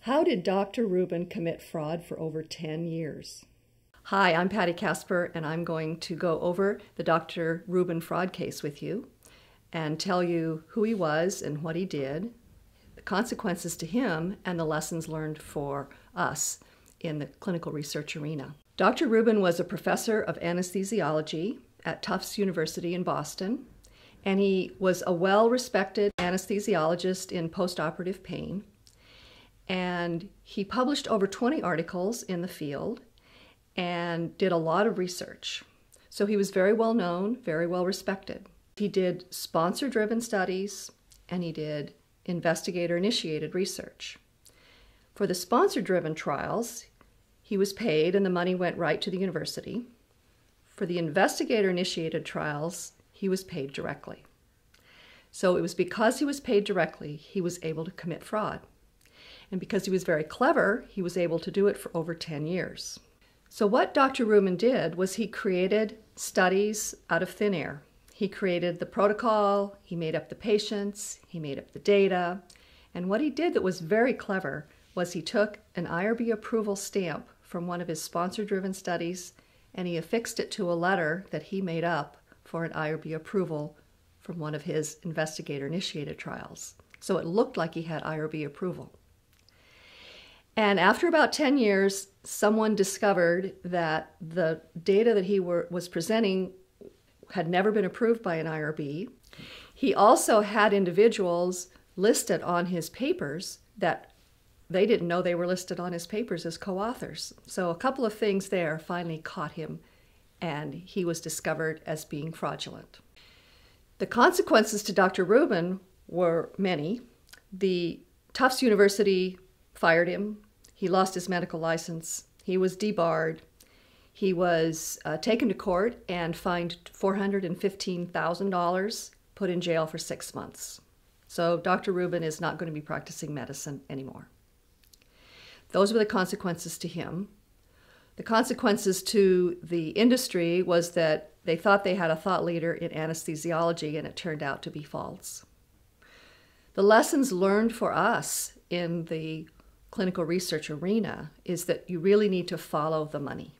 How did Dr. Reuben commit fraud for over 10 years? Hi, I'm Patty Kasper, and I'm going to go over the Dr. Reuben fraud case with you and tell you who he was and what he did, the consequences to him, and the lessons learned for us in the clinical research arena. Dr. Reuben was a professor of anesthesiology at Tufts University in Boston, and he was a well-respected anesthesiologist in postoperative pain. And he published over 20 articles in the field and did a lot of research. So he was very well known, very well respected. He did sponsor-driven studies, and he did investigator-initiated research. For the sponsor-driven trials, he was paid and the money went right to the university. For the investigator-initiated trials, he was paid directly. So it was because he was paid directly, he was able to commit fraud. And because he was very clever, he was able to do it for over 10 years. So what Dr. Reuben did was he created studies out of thin air. He created the protocol, he made up the patients, he made up the data. And what he did that was very clever was he took an IRB approval stamp from one of his sponsor-driven studies and he affixed it to a letter that he made up for an IRB approval from one of his investigator-initiated trials. So it looked like he had IRB approval. And after about 10 years, someone discovered that the data that he was presenting had never been approved by an IRB. He also had individuals listed on his papers that they didn't know they were listed on his papers as co-authors. So a couple of things there finally caught him, and he was discovered as being fraudulent. The consequences to Dr. Reuben were many. The Tufts University fired him. He lost his medical license. He was debarred. He was taken to court and fined $415,000, put in jail for 6 months. So Dr. Reuben is not going to be practicing medicine anymore. Those were the consequences to him. The consequences to the industry was that they thought they had a thought leader in anesthesiology, and it turned out to be false. The lessons learned for us in the clinical research arena is that you really need to follow the money.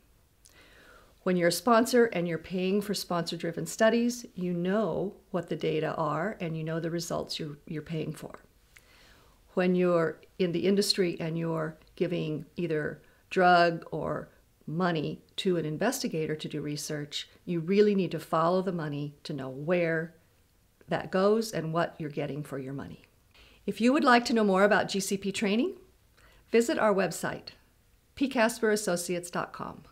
When you're a sponsor and you're paying for sponsor-driven studies, you know what the data are and you know the results you're paying for. When you're in the industry and you're giving either drug or money to an investigator to do research, you really need to follow the money to know where that goes and what you're getting for your money. If you would like to know more about GCP training, visit our website, pkasperassociates.com.